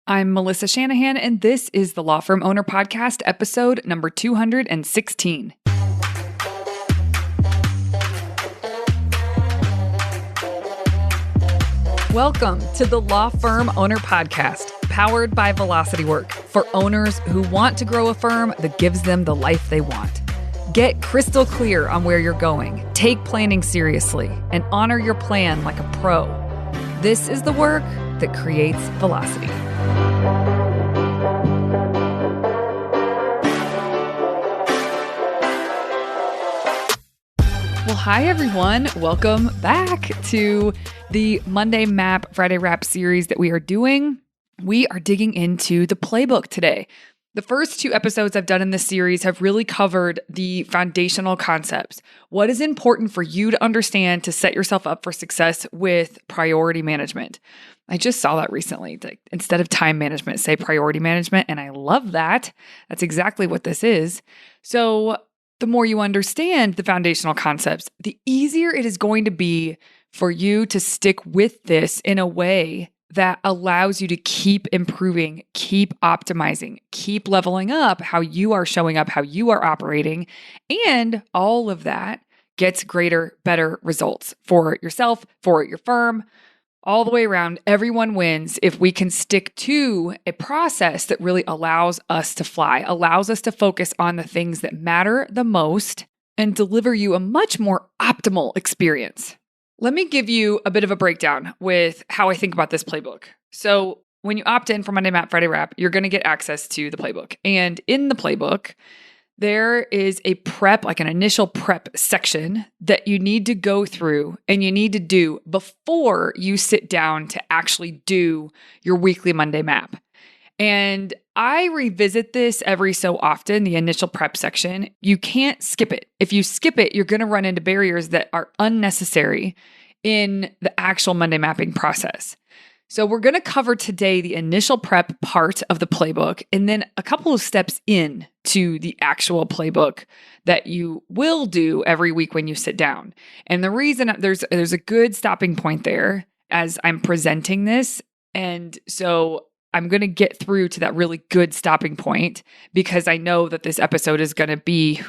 I'm Melissa Shanahan, and this is the Law Firm Owner Podcast, episode number 216. Welcome to the Law Firm Owner Podcast, powered by Velocity Work, for owners who want to grow a firm that gives them the life they want. Get crystal clear on where you're going, take planning seriously, and honor your plan like a pro. This is the work that creates velocity. Well, hi, everyone. Welcome back to the Monday Map, Friday Wrap series that we are doing. We are digging into the Playbook today. The first two episodes I've done in this series have really covered the foundational concepts. What is important for you to understand to set yourself up for success with priority management? I just saw that recently. Instead of time management, say priority management, and I love that. That's exactly what this is. So the more you understand the foundational concepts, the easier it is going to be for you to stick with this in a way that allows you to keep improving, keep optimizing, keep leveling up how you are showing up, how you are operating, and all of that gets greater, better results for yourself, for your firm. All the way around, everyone wins if we can stick to a process that really allows us to fly, allows us to focus on the things that matter the most and deliver you a much more optimal experience. Let me give you a bit of a breakdown with how I think about this playbook. So when you opt in for Monday Map, Friday Wrap, you're going to get access to the playbook. And in the playbook, there is a prep, like an initial prep section that you need to go through and you need to do before you sit down to actually do your weekly Monday Map. And I revisit this every so often, the initial prep section. You can't skip it. If you skip it, you're going to run into barriers that are unnecessary in the actual Monday mapping process. So we're going to cover today the initial prep part of the playbook and then a couple of steps in to the actual playbook that you will do every week when you sit down. And the reason there's a good stopping point there as I'm presenting this. And so I'm going to get through to that really good stopping point because I know that this episode is going to be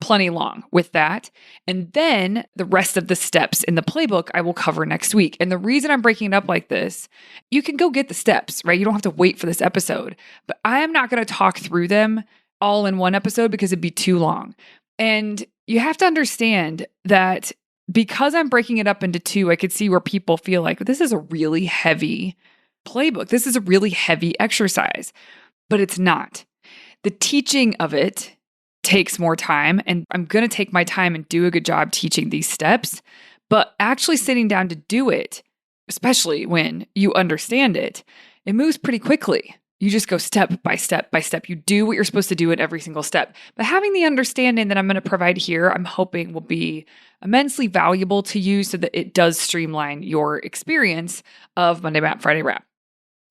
plenty long with that. And then the rest of the steps in the playbook I will cover next week. And the reason I'm breaking it up like this, you can go get the steps, right? You don't have to wait for this episode, but I am not going to talk through them all in one episode because it'd be too long. And you have to understand that because I'm breaking it up into two, I could see where people feel like this is a really heavy playbook. This is a really heavy exercise, but it's not. The teaching of it takes more time, and I'm going to take my time and do a good job teaching these steps, but actually sitting down to do it, especially when you understand it, it moves pretty quickly. You just go step by step by step. You do what you're supposed to do at every single step. But having the understanding that I'm going to provide here, I'm hoping will be immensely valuable to you so that it does streamline your experience of Monday Map, Friday Wrap.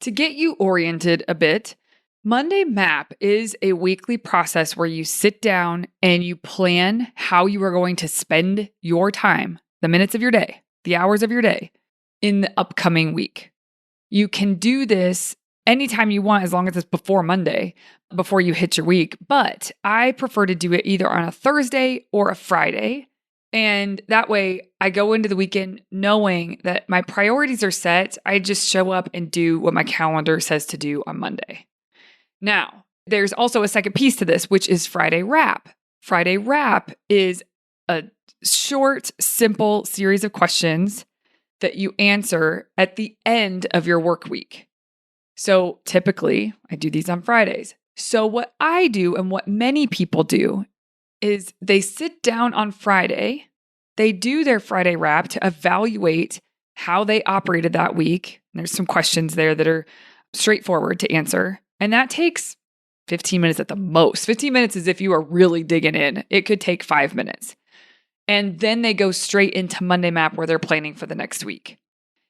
To get you oriented a bit, Monday Map is a weekly process where you sit down and you plan how you are going to spend your time, the minutes of your day, the hours of your day in the upcoming week. You can do this anytime you want as long as it's before Monday, before you hit your week. But I prefer to do it either on a Thursday or a Friday. And that way I go into the weekend knowing that my priorities are set. I just show up and do what my calendar says to do on Monday. Now, there's also a second piece to this, which is Friday Wrap. Friday Wrap is a short, simple series of questions that you answer at the end of your work week. So typically, I do these on Fridays. So what I do and what many people do is they sit down on Friday, they do their Friday Wrap to evaluate how they operated that week. And there's some questions there that are straightforward to answer. And that takes 15 minutes at the most. 15 minutes is if you are really digging in. It could take 5 minutes. And then they go straight into Monday Map where they're planning for the next week.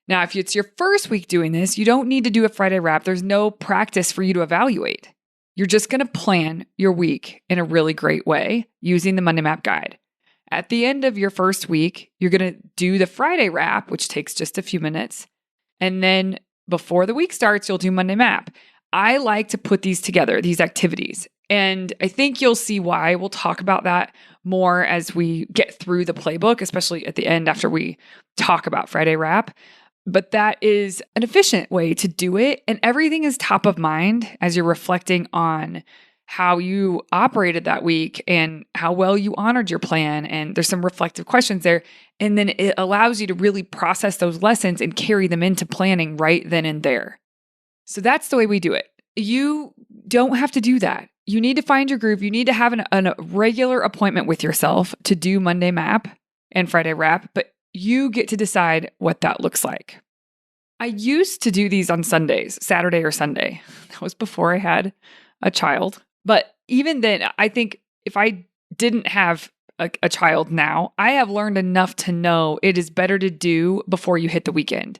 Now, if it's your first week doing this, you don't need to do a Friday Wrap. There's no practice for you to evaluate. You're just going to plan your week in a really great way using the Monday Map guide. At the end of your first week, you're going to do the Friday Wrap, which takes just a few minutes. And then before the week starts, you'll do Monday Map. I like to put these together, these activities. And I think you'll see why. We'll talk about that more as we get through the playbook, especially at the end after we talk about Friday Wrap. But that is an efficient way to do it. And everything is top of mind as you're reflecting on how you operated that week and how well you honored your plan. And there's some reflective questions there. And then it allows you to really process those lessons and carry them into planning right then and there. So that's the way we do it. You don't have to do that. You need to find your groove. You need to have a regular appointment with yourself to do Monday Map and Friday Wrap, but you get to decide what that looks like. I used to do these on Sundays, Saturday or Sunday. That was before I had a child. But even then, I think if I didn't have a child now, I have learned enough to know it is better to do before you hit the weekend,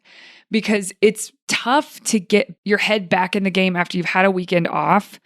because it's tough to get your head back in the game after you've had a weekend off.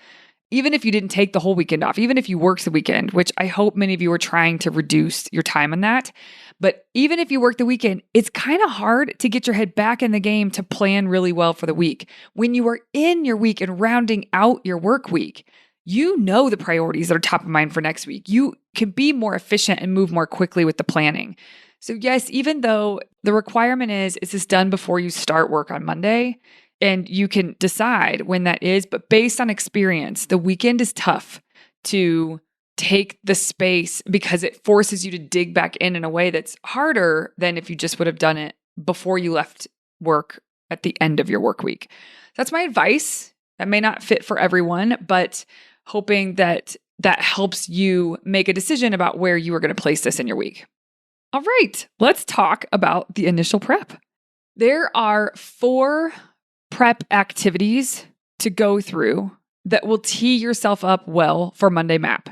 Even if you didn't take the whole weekend off, even if you worked the weekend, which I hope many of you are trying to reduce your time on that. But even if you work the weekend, it's kind of hard to get your head back in the game to plan really well for the week. When you are in your week and rounding out your work week, you know the priorities that are top of mind for next week. You can be more efficient and move more quickly with the planning. So yes, even though the requirement is this done before you start work on Monday, and you can decide when that is, but based on experience, the weekend is tough to take the space because it forces you to dig back in a way that's harder than if you just would have done it before you left work at the end of your work week. That's my advice. That may not fit for everyone, but hoping that that helps you make a decision about where you are going to place this in your week. All right, let's talk about the initial prep. There are 4 prep activities to go through that will tee yourself up well for Monday Map.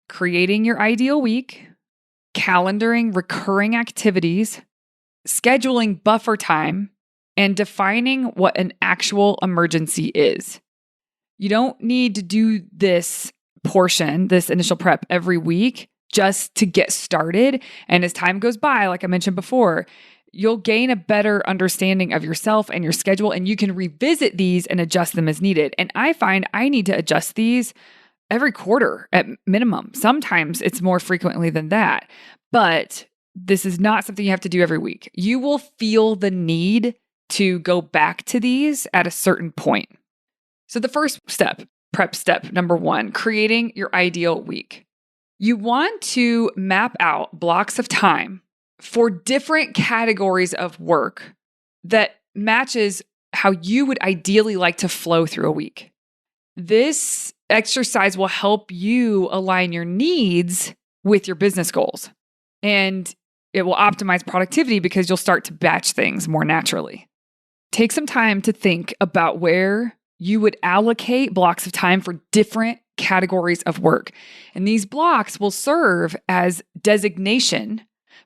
Creating your ideal week, calendaring recurring activities, scheduling buffer time, and defining what an actual emergency is. You don't need to do this portion, this initial prep, every week just to get started. And as time goes by, like I mentioned before, you'll gain a better understanding of yourself and your schedule, and you can revisit these and adjust them as needed. And I find I need to adjust these every quarter at minimum. Sometimes it's more frequently than that, but this is not something you have to do every week. You will feel the need to go back to these at a certain point. So the first step, prep step number 1, creating your ideal week. You want to map out blocks of time for different categories of work that matches how you would ideally like to flow through a week. This exercise will help you align your needs with your business goals, and it will optimize productivity because you'll start to batch things more naturally. Take some time to think about where you would allocate blocks of time for different categories of work. And these blocks will serve as designation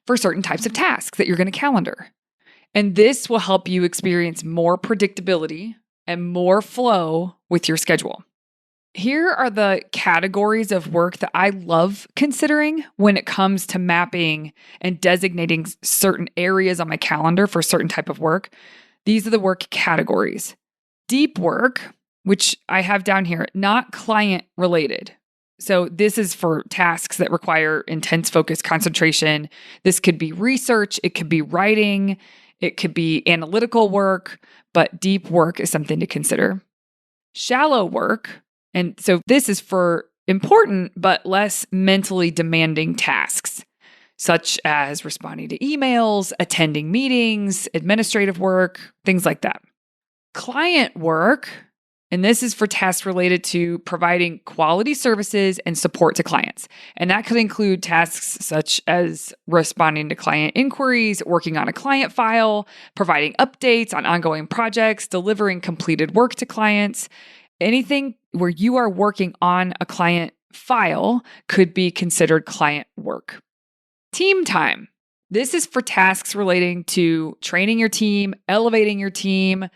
for certain types of tasks that you're going to calendar. And this will help you experience more predictability and more flow with your schedule. Here are the categories of work that I love considering when it comes to mapping and designating certain areas on my calendar for a certain type of work. These are the work categories. Deep work, which I have down here, not client related. So this is for tasks that require intense focus, concentration. This could be research, it could be writing, it could be analytical work, but deep work is something to consider. Shallow work, and so this is for important but less mentally demanding tasks, such as responding to emails, attending meetings, administrative work, things like that. Client work, and this is for tasks related to providing quality services and support to clients. And that could include tasks such as responding to client inquiries, working on a client file, providing updates on ongoing projects, delivering completed work to clients. Anything where you are working on a client file could be considered client work. Team time. This is for tasks relating to training your team, elevating your team,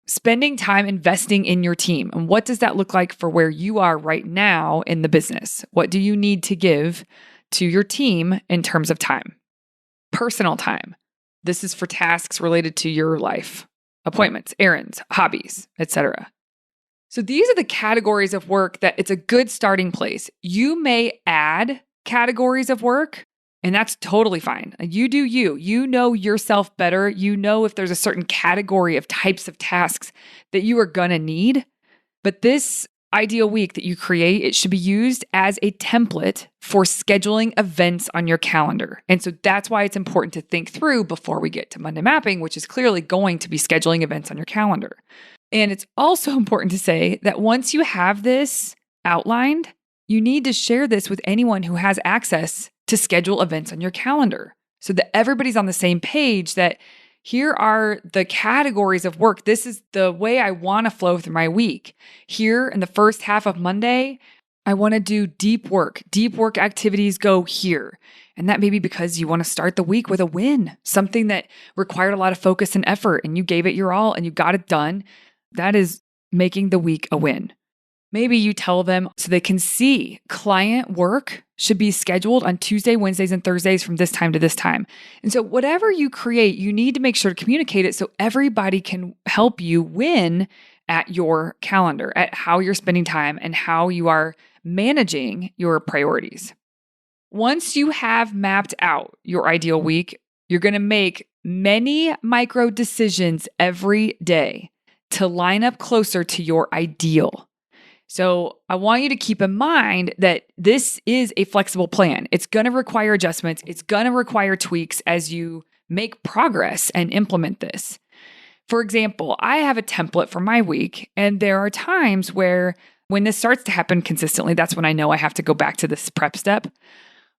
spending time investing in your team. And what does that look like for where you are right now in the business? What do you need to give to your team in terms of time? Personal time. This is for tasks related to your life, appointments, errands, hobbies, etc. So these are the categories of work that it's a good starting place. You may add categories of work, and that's totally fine. You do you. You know yourself better. You know if there's a certain category of types of tasks that you are going to need. But this ideal week that you create, it should be used as a template for scheduling events on your calendar. And so that's why it's important to think through before we get to Monday mapping, which is clearly going to be scheduling events on your calendar. And it's also important to say that once you have this outlined, you need to share this with anyone who has access to schedule events on your calendar so that everybody's on the same page that here are the categories of work. This is the way I want to flow through my week. Here in the first half of Monday, I want to do deep work. Deep work activities go here. And that may be because you want to start the week with a win, something that required a lot of focus and effort, and you gave it your all and you got it done. That is making the week a win. Maybe you tell them so they can see client work should be scheduled on Tuesday, Wednesdays, and Thursdays from this time to this time. And so whatever you create, you need to make sure to communicate it so everybody can help you win at your calendar, at how you're spending time and how you are managing your priorities. Once you have mapped out your ideal week, you're going to make many micro decisions every day to line up closer to your ideal. So I want you to keep in mind that this is a flexible plan. It's going to require adjustments. It's going to require tweaks as you make progress and implement this. For example, I have a template for my week, and there are times where when this starts to happen consistently, that's when I know I have to go back to this prep step.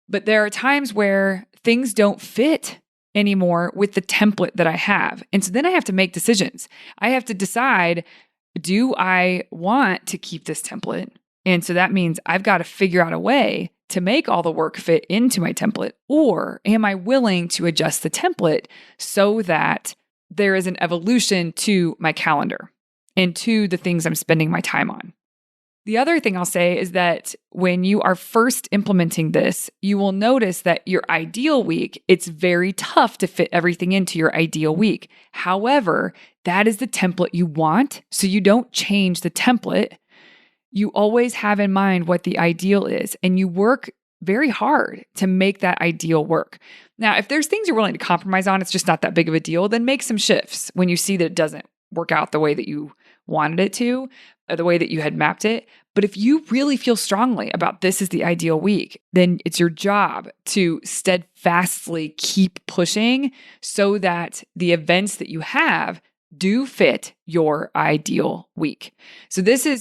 But there are times where things don't fit anymore with the template that I have. And so then I have to make decisions. I have to decide, do I want to keep this template? And so that means I've got to figure out a way to make all the work fit into my template, or am I willing to adjust the template so that there is an evolution to my calendar and to the things I'm spending my time on? The other thing I'll say is that when you are first implementing this, you will notice that your ideal week, it's very tough to fit everything into your ideal week. However, that is the template you want, so you don't change the template. You always have in mind what the ideal is, and you work very hard to make that ideal work. Now, if there's things you're willing to compromise on, it's just not that big of a deal, then make some shifts when you see that it doesn't work out the way that you wanted it to, or the way that you had mapped it. But if you really feel strongly about this is the ideal week, then it's your job to steadfastly keep pushing so that the events that you have do fit your ideal week. So it's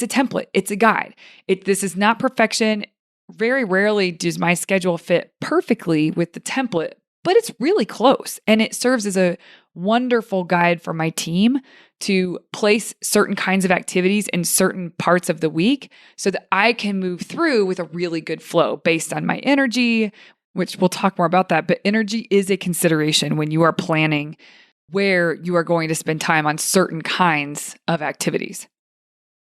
a template. It's a guide. This is not perfection. Very rarely does my schedule fit perfectly with the template, but it's really close. And it serves as a wonderful guide for my team to place certain kinds of activities in certain parts of the week so that I can move through with a really good flow based on my energy, which we'll talk more about that. But energy is a consideration when you are planning where you are going to spend time on certain kinds of activities.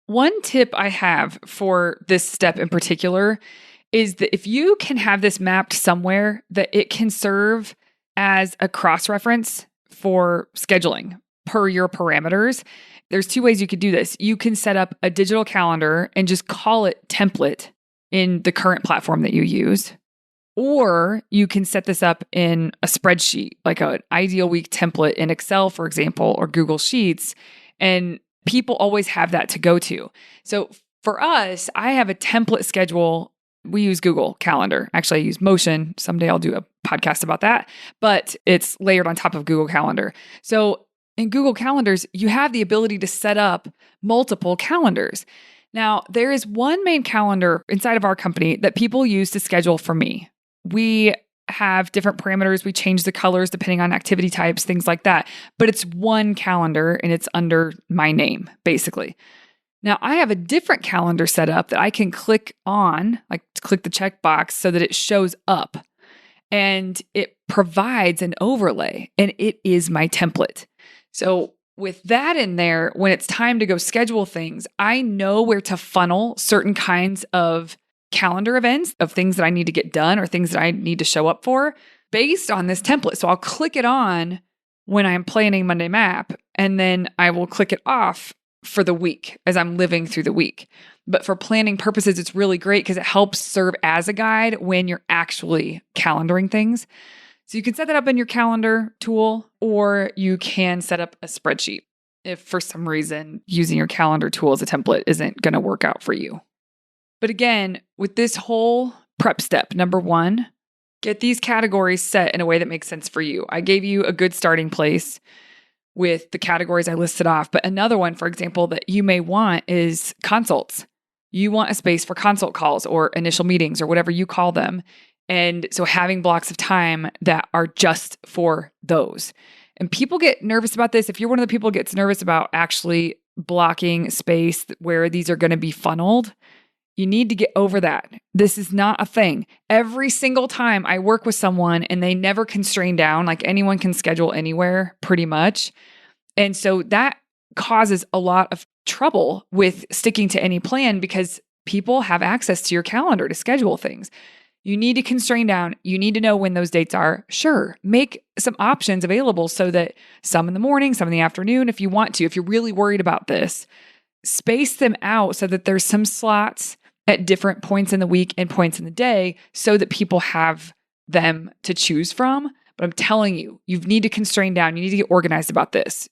One tip I have for this step in particular is that if you can have this mapped somewhere, that it can serve as a cross-reference for scheduling per your parameters. There's two ways you could do this. You can set up a digital calendar and just call it template in the current platform that you use. Or you can set this up in a spreadsheet, like an ideal week template in Excel, for example, or Google Sheets. And people always have that to go to. So for us, I have a template schedule. We use Google Calendar. Actually, I use Motion. Someday I'll do a podcast about that, but it's layered on top of Google Calendar. So in Google Calendars, you have the ability to set up multiple calendars. Now, there is one main calendar inside of our company that people use to schedule for me. We have different parameters. We change the colors depending on activity types, things like that. But it's one calendar and it's under my name, basically. Now, I have a different calendar set up that I can click on, like click the checkbox so that it shows up. And it provides an overlay, and it is my template. So with that in there, when it's time to go schedule things, I know where to funnel certain kinds of calendar events of things that I need to get done or things that I need to show up for based on this template. So I'll click it on when I'm planning Monday Map, and then I will click it off for the week as I'm living through the week. But for planning purposes, it's really great because it helps serve as a guide when you're actually calendaring things. So you can set that up in your calendar tool, or you can set up a spreadsheet if for some reason using your calendar tool as a template isn't going to work out for you. But again, with this whole prep step, number one, get these categories set in a way that makes sense for you. I gave you a good starting place with the categories I listed off. But another one, for example, that you may want is consults. You want a space for consult calls or initial meetings or whatever you call them. And so having blocks of time that are just for those. And people get nervous about this. If you're one of the people who gets nervous about actually blocking space where these are going to be funneled, you need to get over that. This is not a thing. Every single time I work with someone and they never constrain down, like anyone can schedule anywhere pretty much. And so that causes a lot of trouble with sticking to any plan because people have access to your calendar to schedule things. You need to constrain down. You need to know when those dates are. Sure, make some options available so that some in the morning, some in the afternoon, if you want to, if you're really worried about this, space them out so that there's some slots at different points in the week and points in the day so that people have them to choose from. But I'm telling you, you need to constrain down. You need to get organized about this.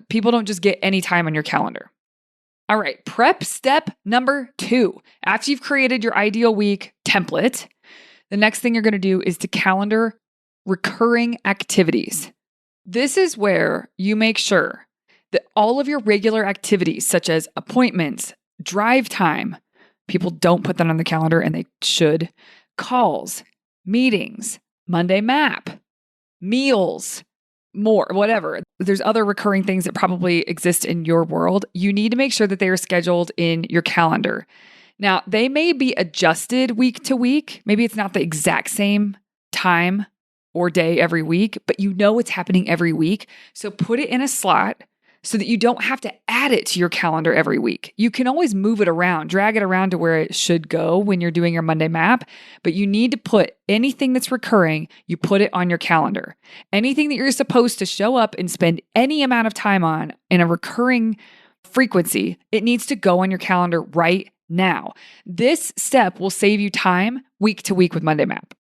People don't just get any time on your calendar. All right, prep step number 2. After you've created your ideal week template, the next thing you're going to do is to calendar recurring activities. This is where you make sure that all of your regular activities, such as appointments, drive time, people don't put that on the calendar and they should, calls, meetings, Monday Map, meals, more, whatever. There's other recurring things that probably exist in your world. You need to make sure that they are scheduled in your calendar. Now, they may be adjusted week to week. Maybe it's not the exact same time or day every week, but you know it's happening every week. So put it in a slot so that you don't have to add it to your calendar every week. You can always move it around, drag it around to where it should go when you're doing your Monday Map, but you need to put anything that's recurring, you put it on your calendar. Anything that you're supposed to show up and spend any amount of time on in a recurring frequency, it needs to go on your calendar right now. This step will save you time week to week with Monday Map.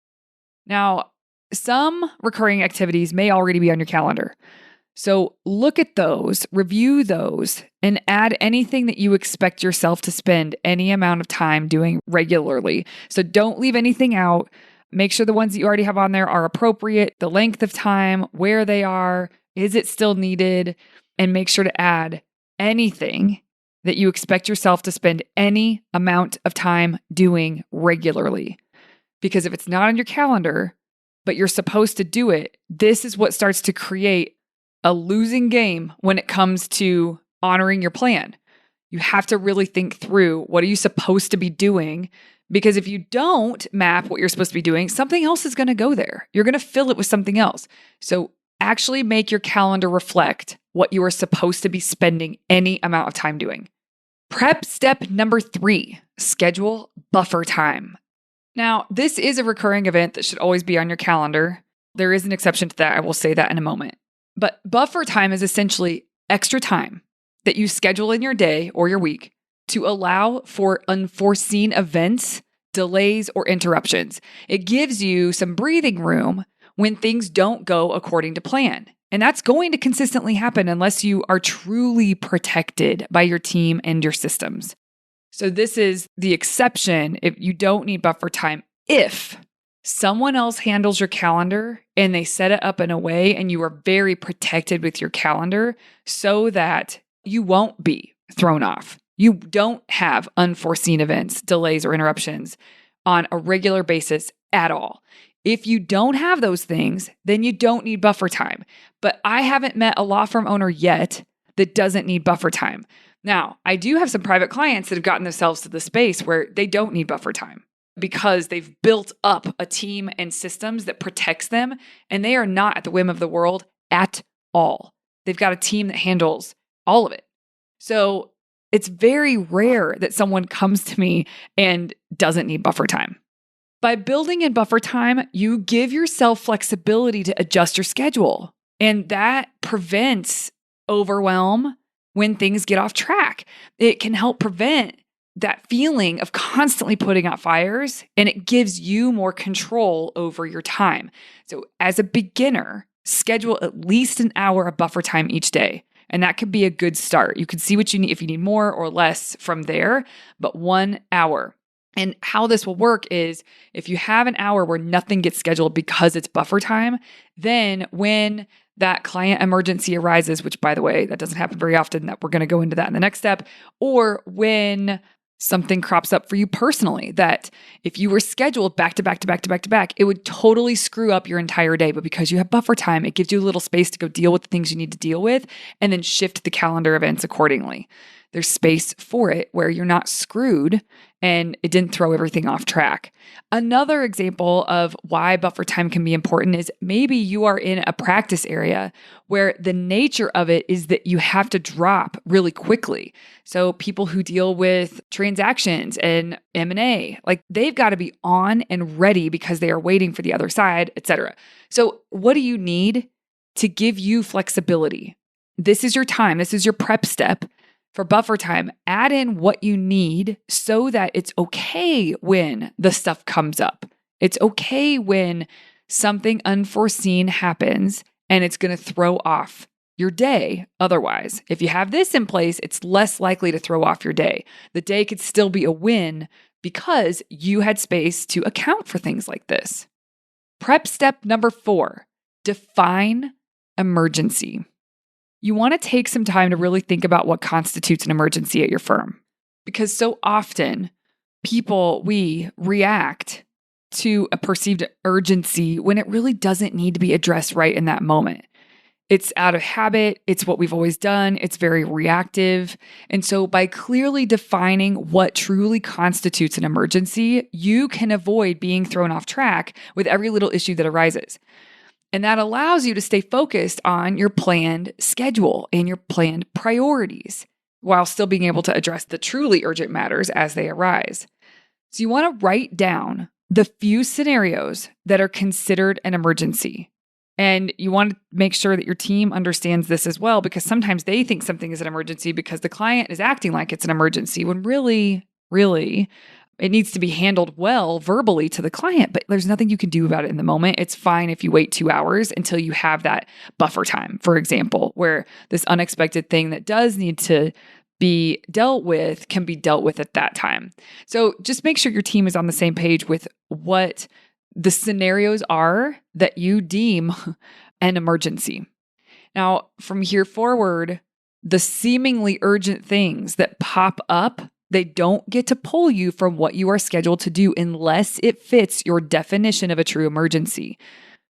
Now, some recurring activities may already be on your calendar. So look at those, review those, and add anything that you expect yourself to spend any amount of time doing regularly. So don't leave anything out. Make sure the ones that you already have on there are appropriate, the length of time, where they are, is it still needed, and make sure to add anything that you expect yourself to spend any amount of time doing regularly. Because if it's not on your calendar, but you're supposed to do it, this is what starts to create a losing game when it comes to honoring your plan. You have to really think through, what are you supposed to be doing? Because if you don't map what you're supposed to be doing, something else is going to go there. You're going to fill it with something else. So actually make your calendar reflect what you are supposed to be spending any amount of time doing. Prep step number 3, schedule buffer time. Now, this is a recurring event that should always be on your calendar. There is an exception to that. I will say that in a moment. But buffer time is essentially extra time that you schedule in your day or your week to allow for unforeseen events, delays, or interruptions. It gives you some breathing room when things don't go according to plan. And that's going to consistently happen unless you are truly protected by your team and your systems. So this is the exception if you don't need buffer time. If someone else handles your calendar and they set it up in a way and you are very protected with your calendar so that you won't be thrown off. You don't have unforeseen events, delays, or interruptions on a regular basis at all. If you don't have those things, then you don't need buffer time. But I haven't met a law firm owner yet that doesn't need buffer time. Now, I do have some private clients that have gotten themselves to the space where they don't need buffer time because they've built up a team and systems that protects them, and they are not at the whim of the world at all. They've got a team that handles all of it. So it's very rare that someone comes to me and doesn't need buffer time. By building in buffer time, you give yourself flexibility to adjust your schedule. And that prevents overwhelm when things get off track. It can help prevent that feeling of constantly putting out fires, and it gives you more control over your time. So as a beginner, schedule at least an hour of buffer time each day. And that could be a good start. You can see what you need, if you need more or less from there, but 1 hour. And how this will work is if you have an hour where nothing gets scheduled because it's buffer time, then when that client emergency arises, which by the way, that doesn't happen very often, that we're going to go into that in the next step, or when something crops up for you personally, that if you were scheduled back to back to back to back to back, it would totally screw up your entire day. But because you have buffer time, it gives you a little space to go deal with the things you need to deal with and then shift the calendar events accordingly. There's space for it where you're not screwed and it didn't throw everything off track. Another example of why buffer time can be important is maybe you are in a practice area where the nature of it is that you have to drop really quickly. So people who deal with transactions and M&A, like they've got to be on and ready because they are waiting for the other side, etc. So what do you need to give you flexibility? This is your time. This is your prep step. For buffer time, add in what you need so that it's okay when the stuff comes up. It's okay when something unforeseen happens and it's going to throw off your day. Otherwise, if you have this in place, it's less likely to throw off your day. The day could still be a win because you had space to account for things like this. Prep step number 4, define emergency. You want to take some time to really think about what constitutes an emergency at your firm. Because so often we react to a perceived urgency when it really doesn't need to be addressed right in that moment. It's out of habit. It's what we've always done. It's very reactive. And so by clearly defining what truly constitutes an emergency, you can avoid being thrown off track with every little issue that arises. And that allows you to stay focused on your planned schedule and your planned priorities while still being able to address the truly urgent matters as they arise. So you want to write down the few scenarios that are considered an emergency. And you want to make sure that your team understands this as well, because sometimes they think something is an emergency because the client is acting like it's an emergency when really, it needs to be handled well verbally to the client, but there's nothing you can do about it in the moment. It's fine if you wait 2 hours until you have that buffer time, for example, where this unexpected thing that does need to be dealt with can be dealt with at that time. So just make sure your team is on the same page with what the scenarios are that you deem an emergency. Now, from here forward, the seemingly urgent things that pop up, they don't get to pull you from what you are scheduled to do unless it fits your definition of a true emergency.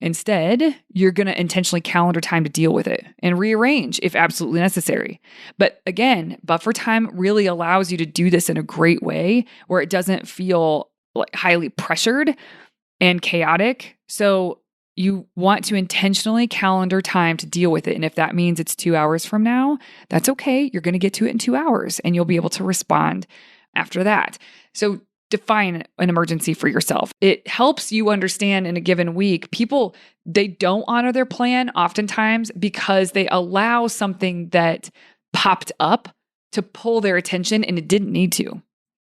Instead, you're going to intentionally calendar time to deal with it and rearrange if absolutely necessary. But again, buffer time really allows you to do this in a great way where it doesn't feel like highly pressured and chaotic. So you want to intentionally calendar time to deal with it. And if that means it's 2 hours from now, that's okay. You're going to get to it in 2 hours and you'll be able to respond after that. So define an emergency for yourself. It helps you understand in a given week, people, they don't honor their plan oftentimes because they allow something that popped up to pull their attention and it didn't need to.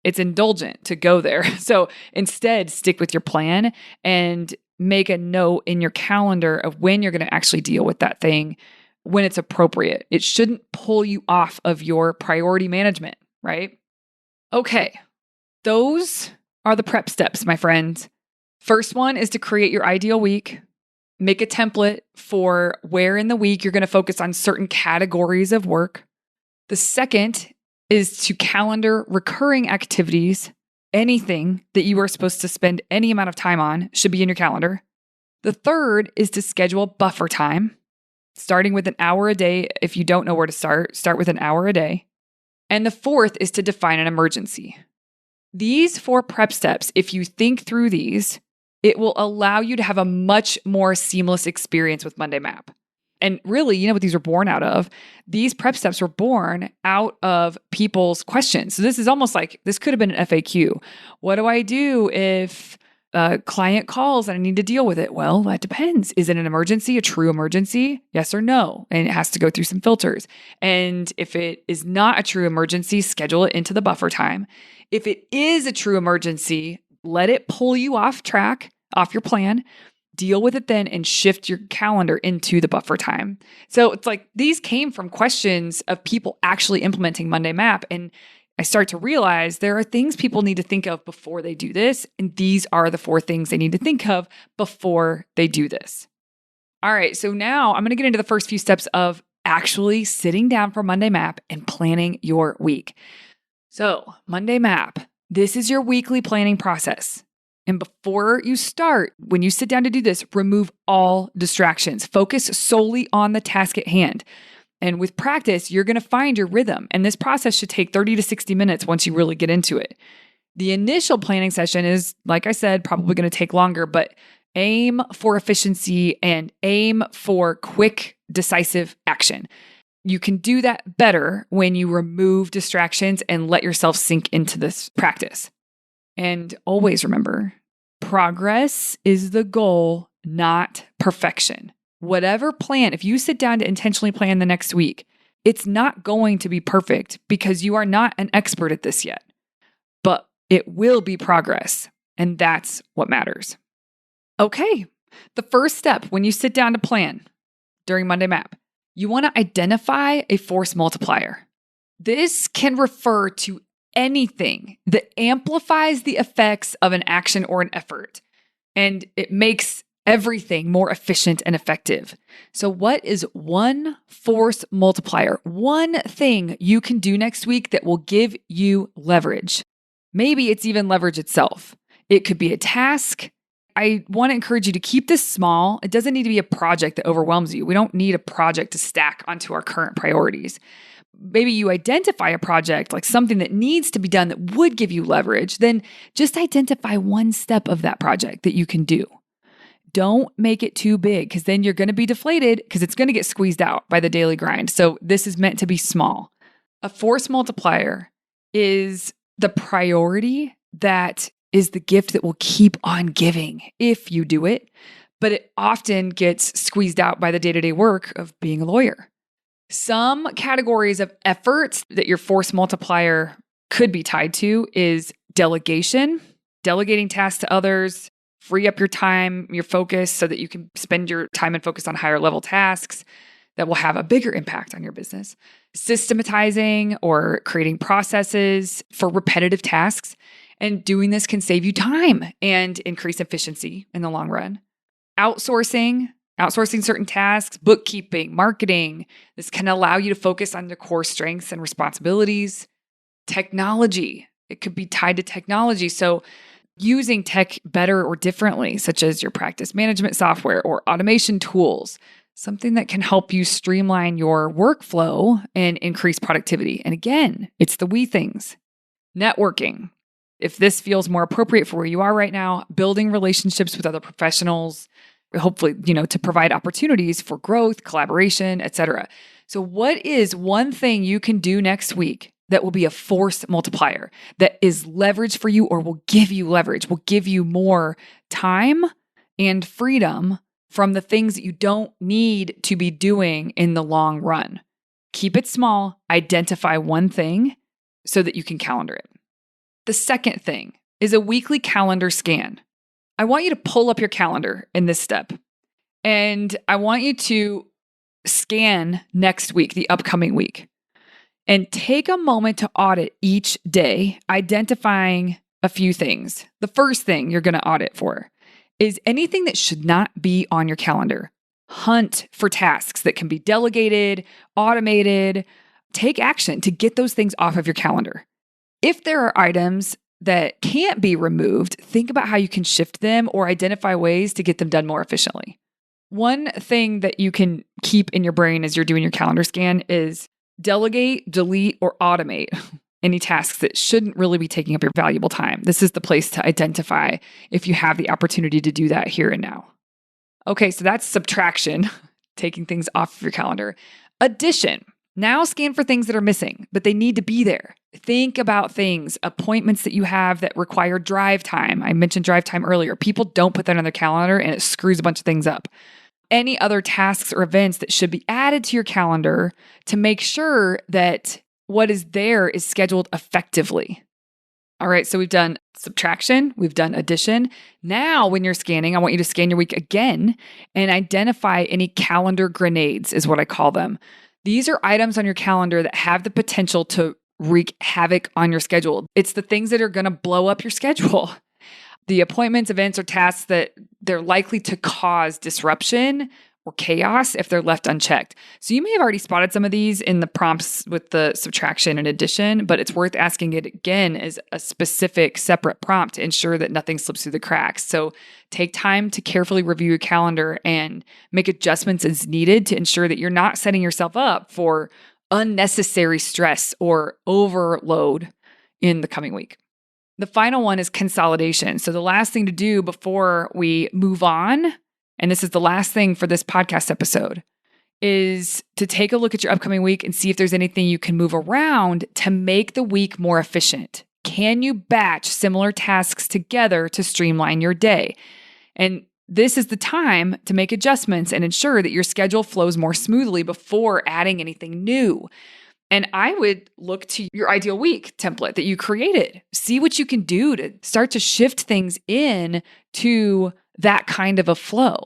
It's indulgent to go there. So instead, stick with your plan and make a note in your calendar of when you're going to actually deal with that thing when it's appropriate. It shouldn't pull you off of your priority management, right? Okay, those are the prep steps, my friends. First one is to create your ideal week. Make a template for where in the week you're going to focus on certain categories of work. The second is to calendar recurring activities. Anything that you are supposed to spend any amount of time on should be in your calendar. The third is to schedule buffer time, starting with an hour a day. If you don't know where to start with an hour a day. And the fourth is to define an emergency. These 4 prep steps, if you think through these, it will allow you to have a much more seamless experience with Monday Map. And really, you know what these were born out of? These prep steps were born out of people's questions. So this is almost like, this could have been an FAQ. What do I do if client calls and I need to deal with it. Well, that depends. Is it an emergency, a true emergency? Yes or no? And it has to go through some filters. And if it is not a true emergency, schedule it into the buffer time. If it is a true emergency, let it pull you off track, off your plan. Deal with it then and shift your calendar into the buffer time. So it's like these came from questions of people actually implementing Monday Map. And I start to realize there are things people need to think of before they do this. And these are the 4 things they need to think of before they do this. All right. So now I'm going to get into the first few steps of actually sitting down for Monday Map and planning your week. So Monday Map, this is your weekly planning process. And before you start, when you sit down to do this, remove all distractions. Focus solely on the task at hand. And with practice, you're going to find your rhythm. And this process should take 30 to 60 minutes once you really get into it. The initial planning session is, like I said, probably going to take longer, but aim for efficiency and aim for quick, decisive action. You can do that better when you remove distractions and let yourself sink into this practice. And always remember, progress is the goal, not perfection. Whatever plan, if you sit down to intentionally plan the next week, it's not going to be perfect because you are not an expert at this yet. But it will be progress, and that's what matters. Okay, the first step when you sit down to plan during Monday Map, you want to identify a force multiplier. This can refer to anything that amplifies the effects of an action or an effort, and it makes everything more efficient and effective. So what is one force multiplier? One thing you can do next week that will give you leverage. Maybe it's even leverage itself. It could be a task. I want to encourage you to keep this small. It doesn't need to be a project that overwhelms you. We don't need a project to stack onto our current priorities. Maybe you identify a project, like something that needs to be done that would give you leverage, then just identify one step of that project that you can do. Don't make it too big because then you're going to be deflated because it's going to get squeezed out by the daily grind. So this is meant to be small. A force multiplier is the priority that is the gift that will keep on giving if you do it, but it often gets squeezed out by the day-to-day work of being a lawyer. Some categories of efforts that your force multiplier could be tied to is delegation, delegating tasks to others, free up your time, your focus so that you can spend your time and focus on higher level tasks that will have a bigger impact on your business. Systematizing or creating processes for repetitive tasks. And doing this can save you time and increase efficiency in the long run. Outsourcing certain tasks, bookkeeping, marketing. This can allow you to focus on your core strengths and responsibilities. Technology. It could be tied to technology. So using tech better or differently, such as your practice management software or automation tools, something that can help you streamline your workflow and increase productivity. And again, it's the we things. Networking. If this feels more appropriate for where you are right now, building relationships with other professionals, hopefully, to provide opportunities for growth, collaboration, etc. So what is one thing you can do next week that will be a force multiplier, that is leverage for you or will give you leverage, will give you more time and freedom from the things that you don't need to be doing in the long run? Keep it small, identify one thing so that you can calendar it. The second thing is a weekly calendar scan. I want you to pull up your calendar in this step, and I want you to scan next week, the upcoming week, and take a moment to audit each day, identifying a few things. The first thing you're going to audit for is anything that should not be on your calendar. Hunt for tasks that can be delegated, automated. Take action to get those things off of your calendar. If there are items that can't be removed, think about how you can shift them or identify ways to get them done more efficiently. One thing that you can keep in your brain as you're doing your calendar scan is delegate, delete, or automate any tasks that shouldn't really be taking up your valuable time. This is the place to identify if you have the opportunity to do that here and now. Okay, so that's subtraction, taking things off of your calendar. Addition. Now scan for things that are missing, but they need to be there. Think about things, appointments that you have that require drive time. I mentioned drive time earlier. People don't put that on their calendar and it screws a bunch of things up. Any other tasks or events that should be added to your calendar to make sure that what is there is scheduled effectively. All right, so we've done subtraction, we've done addition. Now, when you're scanning, I want you to scan your week again and identify any calendar grenades, is what I call them. These are items on your calendar that have the potential to wreak havoc on your schedule. It's the things that are going to blow up your schedule. The appointments, events, or tasks that they're likely to cause disruption or chaos if they're left unchecked. So you may have already spotted some of these in the prompts with the subtraction and addition, but it's worth asking it again as a specific separate prompt to ensure that nothing slips through the cracks. So take time to carefully review your calendar and make adjustments as needed to ensure that you're not setting yourself up for unnecessary stress or overload in the coming week. The final one is consolidation. So the last thing to do before we move on, and this is the last thing for this podcast episode, is to take a look at your upcoming week and see if there's anything you can move around to make the week more efficient. Can you batch similar tasks together to streamline your day? And this is the time to make adjustments and ensure that your schedule flows more smoothly before adding anything new. And I would look to your ideal week template that you created. See what you can do to start to shift things in to that kind of a flow.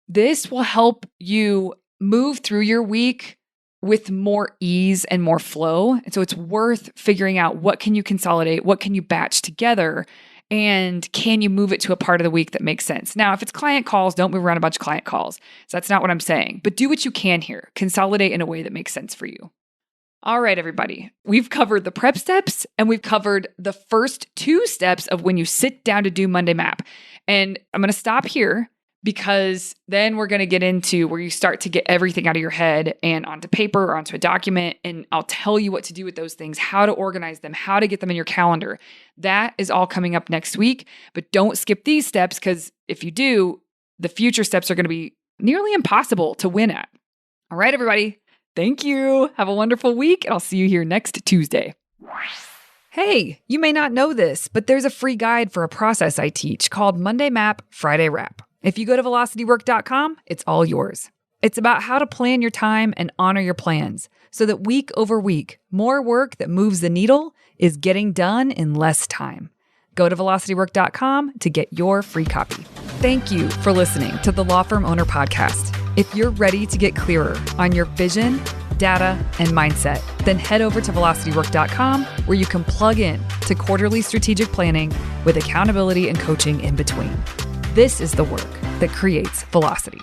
This will help you move through your week with more ease and more flow. And so it's worth figuring out what can you consolidate, what can you batch together, and can you move it to a part of the week that makes sense? Now, if it's client calls, don't move around a bunch of client calls. So that's not what I'm saying. But do what you can here. Consolidate in a way that makes sense for you. All right, everybody. We've covered the prep steps and we've covered the first 2 steps of when you sit down to do Monday Map. And I'm going to stop here because then we're going to get into where you start to get everything out of your head and onto paper or onto a document. And I'll tell you what to do with those things, how to organize them, how to get them in your calendar. That is all coming up next week. But don't skip these steps because if you do, the future steps are going to be nearly impossible to win at. All right, everybody. Thank you. Have a wonderful week, and I'll see you here next Tuesday. Hey, you may not know this, but there's a free guide for a process I teach called Monday Map, Friday Wrap. If you go to velocitywork.com, it's all yours. It's about how to plan your time and honor your plans so that week over week, more work that moves the needle is getting done in less time. Go to velocitywork.com to get your free copy. Thank you for listening to the Law Firm Owner Podcast. If you're ready to get clearer on your vision, data, and mindset, then head over to velocitywork.com where you can plug in to quarterly strategic planning with accountability and coaching in between. This is the work that creates velocity.